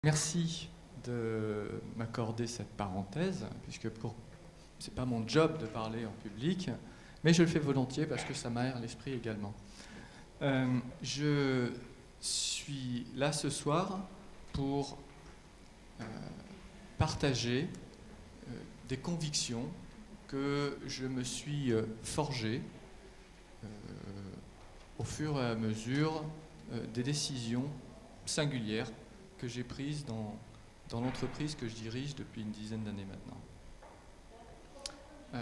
Merci de m'accorder cette parenthèse, puisque c'est pas mon job de parler en public, mais je le fais volontiers parce que ça m'aère l'esprit également. Je suis là ce soir pour partager des convictions que je me suis forgées au fur et à mesure des décisions singulières que j'ai prises dans l'entreprise que je dirige depuis une dizaine d'années maintenant.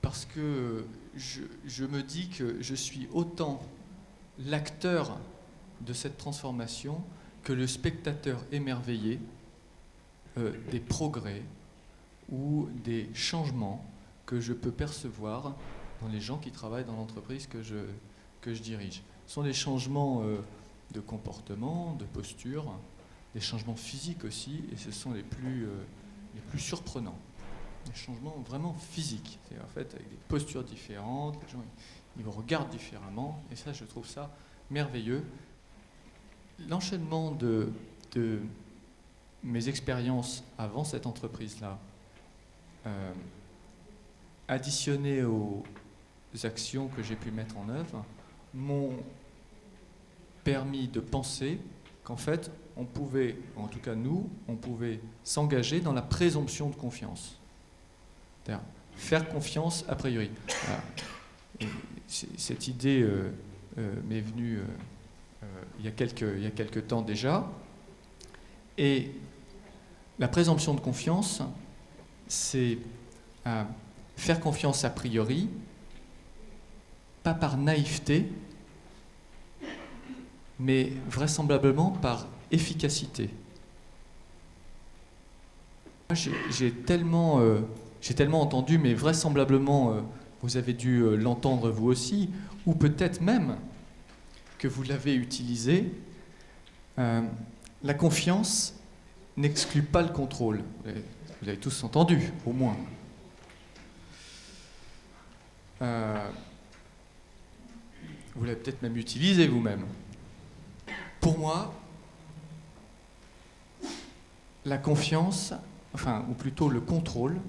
Parce que je me dis que je suis autant l'acteur de cette transformation que le spectateur émerveillé des progrès ou des changements que je peux percevoir dans les gens qui travaillent dans l'entreprise que je dirige. Ce sont des changements de comportement, de posture, des changements physiques aussi, et ce sont les plus surprenants. Des changements vraiment physiques, c'est en fait avec des postures différentes, les gens ils vous regardent différemment, et ça je trouve ça merveilleux. L'enchaînement de mes expériences avant cette entreprise-là, additionné aux actions que j'ai pu mettre en œuvre, m'ont permis de penser qu'en fait, on pouvait, en tout cas nous, on pouvait s'engager dans la présomption de confiance. C'est-à-dire faire confiance a priori. Voilà. Cette idée m'est venue il y a quelques temps déjà. Et la présomption de confiance, c'est faire confiance a priori, pas par naïveté, mais vraisemblablement par efficacité. J'ai tellement entendu, mais vraisemblablement, vous avez dû l'entendre vous aussi, ou peut-être même que vous l'avez utilisé, la confiance n'exclut pas le contrôle. Vous l'avez tous entendu, au moins. Vous l'avez peut-être même utilisé vous-même. Pour moi, la confiance, ou plutôt le contrôle,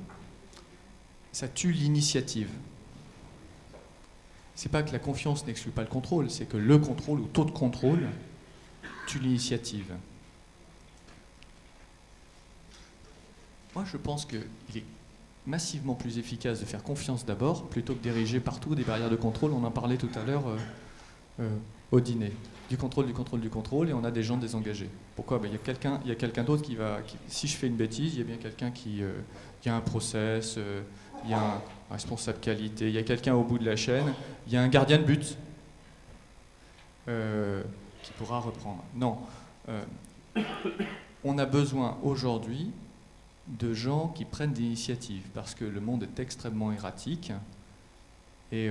ça tue l'initiative. C'est pas que la confiance n'exclut pas le contrôle, c'est que le contrôle ou taux de contrôle tue l'initiative. Moi, je pense qu'il est massivement plus efficace de faire confiance d'abord, plutôt que d'ériger partout des barrières de contrôle. On en parlait tout à l'heure au dîner. Du contrôle, et on a des gens désengagés. Pourquoi ? Il y a quelqu'un d'autre qui va... si je fais une bêtise, il y a bien quelqu'un qui... il y a un process, il y a un responsable qualité, il y a quelqu'un au bout de la chaîne, il y a un gardien de but qui pourra reprendre. Non. On a besoin aujourd'hui de gens qui prennent des initiatives, parce que le monde est extrêmement erratique, et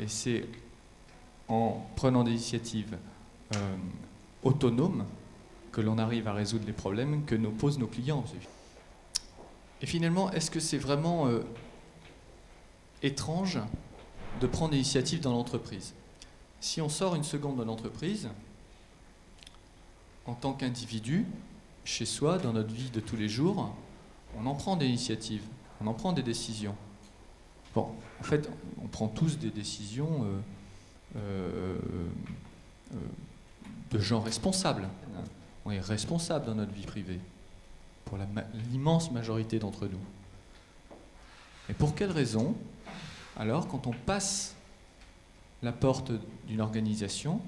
c'est en prenant des initiatives autonomes que l'on arrive à résoudre les problèmes que nous posent nos clients. Et finalement, est-ce que c'est vraiment étrange de prendre des initiatives dans l'entreprise ? Si on sort une seconde de l'entreprise, en tant qu'individu, chez soi, dans notre vie de tous les jours, on en prend des initiatives, on en prend des décisions. Bon, en fait, on prend tous des décisions de gens responsables. On est responsable dans notre vie privée, pour l'immense majorité d'entre nous. Et pour quelle raison, alors, quand on passe la porte d'une organisation,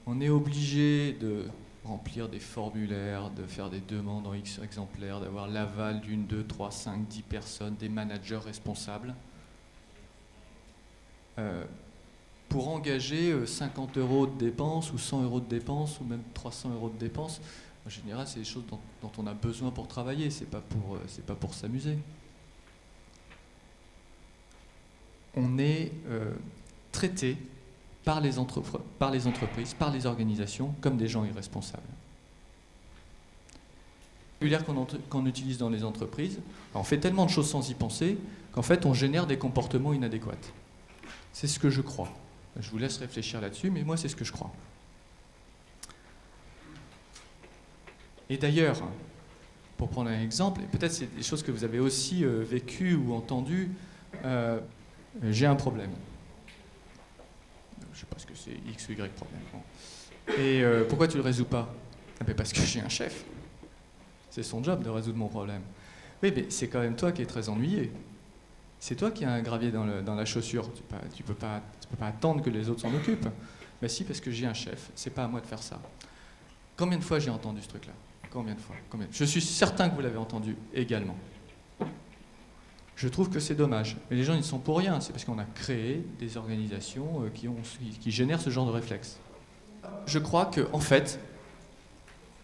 on est obligé de remplir des formulaires, de faire des demandes en X exemplaires, d'avoir l'aval d'une, 2, 3, 5, 10 personnes, des managers responsables, pour engager 50 € de dépenses, ou 100 € de dépenses, ou même 300 € de dépenses. En général, c'est des choses dont on a besoin pour travailler, c'est pas pour s'amuser. On est traité par les entreprises, par les organisations, comme des gens irresponsables. Le vocabulaire qu'on utilise dans les entreprises, on fait tellement de choses sans y penser qu'en fait on génère des comportements inadéquats. C'est ce que je crois. Je vous laisse réfléchir là-dessus, mais moi c'est ce que je crois. Et d'ailleurs, pour prendre un exemple, et peut-être c'est des choses que vous avez aussi vécues ou entendues, j'ai un problème. Je ne sais pas ce que c'est, X ou Y problème. Bon. Et pourquoi tu ne le résous pas? Ah ben parce que j'ai un chef. C'est son job de résoudre mon problème. Oui, mais c'est quand même toi qui es très ennuyé. C'est toi qui as un gravier dans la chaussure. Tu peux pas attendre que les autres s'en occupent. Ben si, parce que j'ai un chef. C'est pas à moi de faire ça. Combien de fois j'ai entendu ce truc-là? Combien de fois? Je suis certain que vous l'avez entendu également. Je trouve que c'est dommage. Mais les gens, ils ne sont pour rien. C'est parce qu'on a créé des organisations qui génèrent ce genre de réflexe. Je crois que, en fait,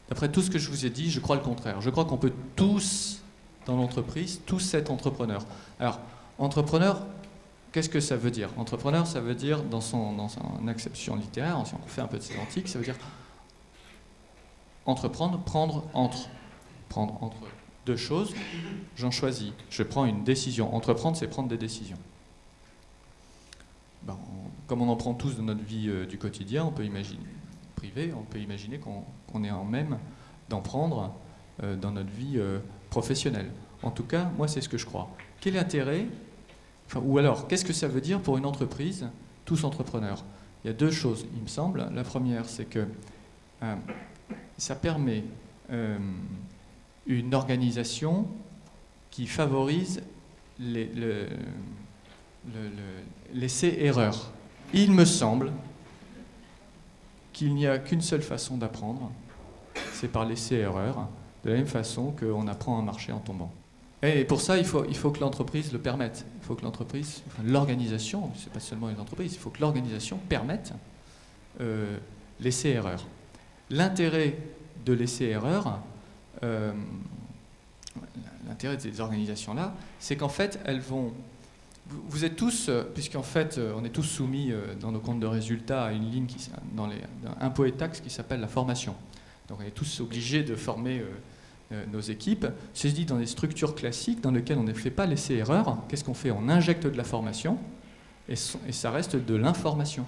d'après tout ce que je vous ai dit, je crois le contraire. Je crois qu'on peut tous, dans l'entreprise, tous être entrepreneurs. Alors, entrepreneur, qu'est-ce que ça veut dire? Entrepreneur, ça veut dire, dans son acception littéraire, si on fait un peu de sémantique, ça veut dire entreprendre, prendre entre deux choses, j'en choisis, je prends une décision. Entreprendre, c'est prendre des décisions. Ben, comme on en prend tous dans notre vie du quotidien, on peut imaginer, privée, on peut imaginer qu'on est en même d'en prendre dans notre vie professionnelle. En tout cas, moi, c'est ce que je crois. Quel est l'intérêt, ou alors, qu'est-ce que ça veut dire pour une entreprise, tous entrepreneurs? Il y a deux choses, il me semble. La première, c'est que ça permet une organisation qui favorise l'essai-erreur. Il me semble qu'il n'y a qu'une seule façon d'apprendre, c'est par l'essai-erreur, de la même façon qu'on apprend à marcher en tombant. Et pour ça, il faut que l'entreprise le permette. Il faut que l'entreprise, l'organisation, c'est pas seulement une entreprise, il faut que l'organisation permette l'essai-erreur. L'intérêt de l'essai-erreur, l'intérêt de ces organisations-là, c'est qu'en fait, elles vont... Vous êtes tous, puisqu'en fait, on est tous soumis dans nos comptes de résultats à une ligne dans les impôts et taxes qui s'appelle la formation. Donc on est tous obligés de former nos équipes. C'est dit dans des structures classiques dans lesquelles on ne fait pas l'essai-erreur. Qu'est-ce qu'on fait? On injecte de la formation et ça reste de l'information.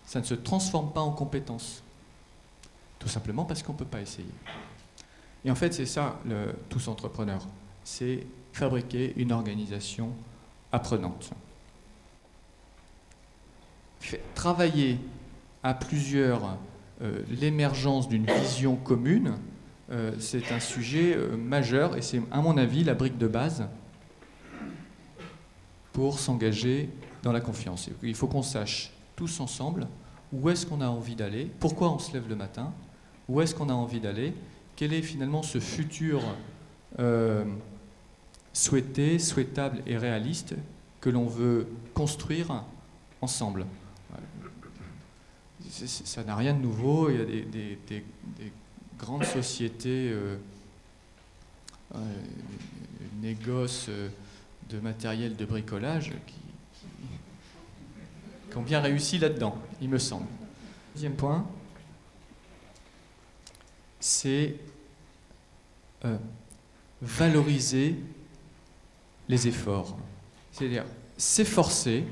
Ça ne se transforme pas en compétence. Tout simplement parce qu'on ne peut pas essayer. Et en fait, c'est ça, tous entrepreneurs. C'est fabriquer une organisation apprenante. Travailler à plusieurs l'émergence d'une vision commune, c'est un sujet majeur et c'est, à mon avis, la brique de base pour s'engager dans la confiance. Il faut qu'on sache tous ensemble où est-ce qu'on a envie d'aller, pourquoi on se lève le matin, où est-ce qu'on a envie d'aller, quel est finalement ce futur souhaité, souhaitable et réaliste que l'on veut construire ensemble. Ça n'a rien de nouveau, il y a des grandes sociétés négoces de matériel de bricolage qui ont bien réussi là-dedans, il me semble. Deuxième point, c'est valoriser les efforts. C'est-à-dire s'efforcer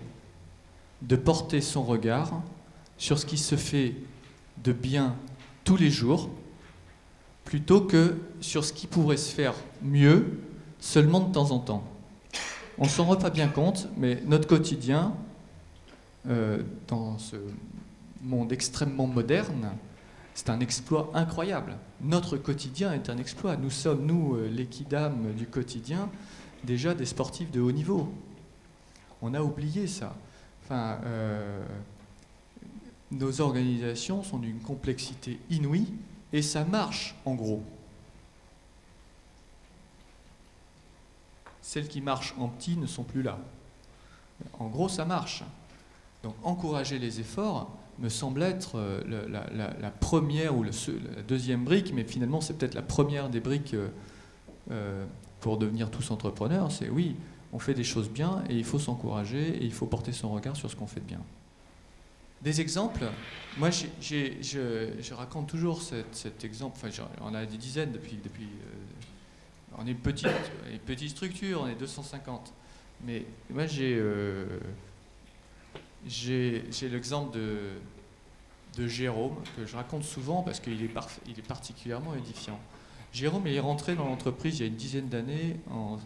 de porter son regard sur ce qui se fait de bien tous les jours, plutôt que sur ce qui pourrait se faire mieux seulement de temps en temps. On ne s'en rend pas bien compte, mais notre quotidien, dans ce monde extrêmement moderne, c'est un exploit incroyable. Notre quotidien est un exploit. Nous sommes, nous, les kidam du quotidien, déjà des sportifs de haut niveau. On a oublié ça. Enfin, nos organisations sont d'une complexité inouïe et ça marche, en gros. Celles qui marchent en petit ne sont plus là. En gros, ça marche. Donc, encourager les efforts me semble être la première ou la deuxième brique, mais finalement, c'est peut-être la première des briques pour devenir tous entrepreneurs. C'est oui, on fait des choses bien et il faut s'encourager et il faut porter son regard sur ce qu'on fait de bien. Des exemples, moi je raconte toujours cet exemple, enfin on a des dizaines depuis on est une petite structure, on est 250, mais moi j'ai l'exemple de Jérôme que je raconte souvent parce qu'il est particulièrement édifiant. Jérôme est rentré dans l'entreprise il y a une dizaine d'années en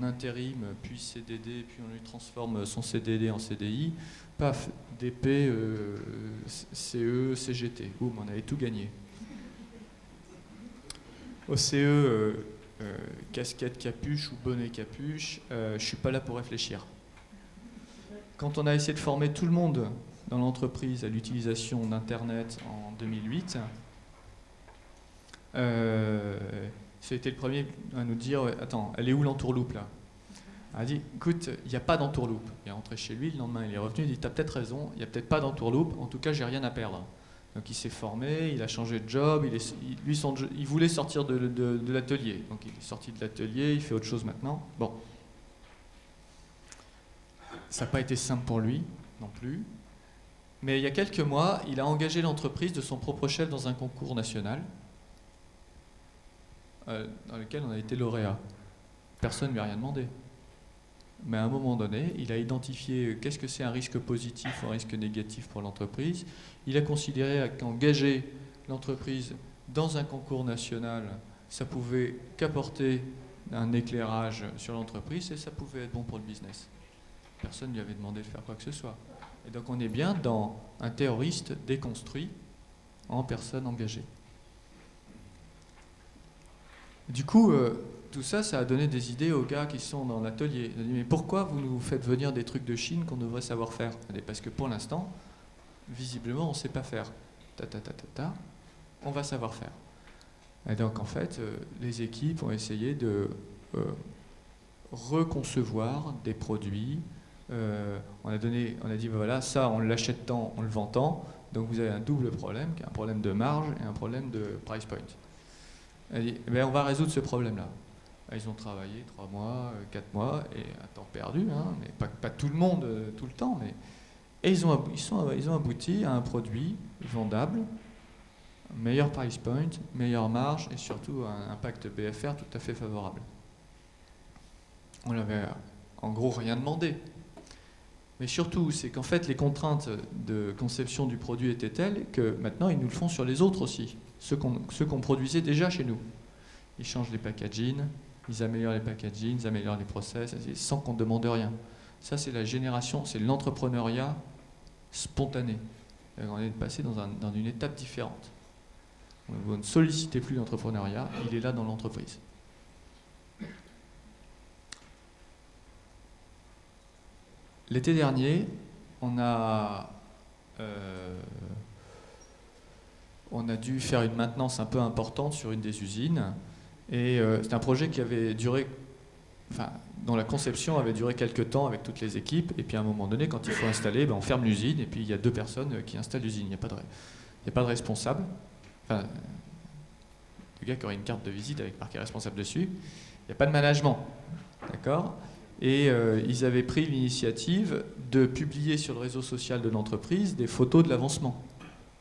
intérim, puis CDD, puis on lui transforme son CDD en CDI. Paf, DP, CE, CGT. Boum, on avait tout gagné. Au CE, casquette capuche ou bonnet capuche, je ne suis pas là pour réfléchir. Quand on a essayé de former tout le monde dans l'entreprise à l'utilisation d'Internet en 2008, c'était le premier à nous dire « Attends, elle est où l'entourloupe là ?» Il a dit « Écoute, il n'y a pas d'entourloupe. » Il est rentré chez lui, le lendemain il est revenu, il dit « T'as peut-être raison, il n'y a peut-être pas d'entourloupe, en tout cas j'ai rien à perdre. » Donc il s'est formé, il a changé de job, il voulait sortir de l'atelier. Donc il est sorti de l'atelier, il fait autre chose maintenant. Bon. Ça n'a pas été simple pour lui non plus. Mais il y a quelques mois, il a engagé l'entreprise de son propre chef dans un concours national dans lequel on a été lauréat. Personne ne lui a rien demandé. Mais à un moment donné, il a identifié qu'est-ce que c'est un risque positif ou un risque négatif pour l'entreprise. Il a considéré qu'engager l'entreprise dans un concours national, ça pouvait qu'apporter un éclairage sur l'entreprise et ça pouvait être bon pour le business. Personne ne lui avait demandé de faire quoi que ce soit. Et donc on est bien dans un terroriste déconstruit en personne engagée. Du coup, tout ça, ça a donné des idées aux gars qui sont dans l'atelier. Ils ont dit, mais pourquoi vous nous faites venir des trucs de Chine qu'on devrait savoir faire? Parce que pour l'instant, visiblement, on ne sait pas faire. On va savoir faire. Et donc, en fait, les équipes ont essayé de reconcevoir des produits. On a dit, ben voilà, ça, on l'achète tant, on le vend tant. Donc, vous avez un double problème, qui est un problème de marge et un problème de price point. Elle dit, eh bien, on va résoudre ce problème-là. Ils ont travaillé 3 mois, 4 mois, et à temps perdu, hein, mais pas tout le monde tout le temps. Et ils ont abouti à un produit vendable, meilleur price point, meilleure marge, et surtout un impact BFR tout à fait favorable. On n'avait en gros rien demandé. Mais surtout, c'est qu'en fait, les contraintes de conception du produit étaient telles que maintenant, ils nous le font sur les autres aussi. Ceux qu'on produisait déjà chez nous. Ils changent les packaging, ils améliorent les packaging, ils améliorent les process, sans qu'on ne demande rien. Ça, c'est la génération, c'est l'entrepreneuriat spontané. On est passé dans une étape différente. Vous ne sollicitez plus l'entrepreneuriat, il est là dans l'entreprise. L'été dernier, on a dû faire une maintenance un peu importante sur une des usines. Et c'est un projet qui avait duré, dont la conception avait duré quelques temps avec toutes les équipes. Et puis à un moment donné, quand il faut installer, on ferme l'usine. Et puis il y a 2 personnes qui installent l'usine. Il n'y a pas de responsable. Enfin, le gars qui aurait une carte de visite avec marqué responsable dessus. Il n'y a pas de management. D'accord ? Et ils avaient pris l'initiative de publier sur le réseau social de l'entreprise des photos de l'avancement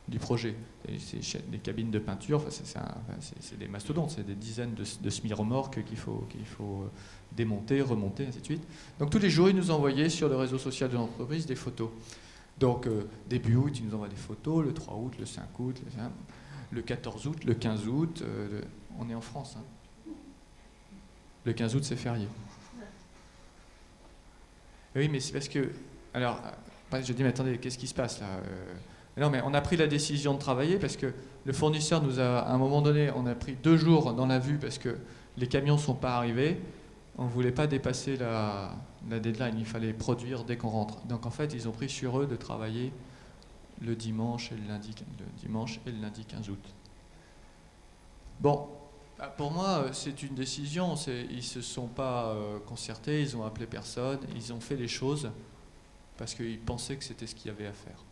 du projet. C'est des cabines de peinture, c'est des mastodontes, c'est des dizaines de semi-remorques qu'il faut démonter, remonter, ainsi de suite. Donc tous les jours, ils nous envoyaient sur le réseau social de l'entreprise des photos. Donc début août, ils nous envoient des photos, le 3 août, le 5 août, le 14 août, le 15 août, on est en France. Hein. Le 15 août, c'est férié. Oui, mais c'est parce que... Alors, je dis, mais attendez, qu'est-ce qui se passe là? Non, mais on a pris la décision de travailler parce que le fournisseur nous a, à un moment donné, on a pris 2 jours dans la vue parce que les camions ne sont pas arrivés. On ne voulait pas dépasser la deadline, il fallait produire dès qu'on rentre. Donc en fait, ils ont pris sur eux de travailler le dimanche et le lundi 15 août. Bon, pour moi, c'est une décision. Ils ne se sont pas concertés, ils ont appelé personne, ils ont fait les choses parce qu'ils pensaient que c'était ce qu'il y avait à faire.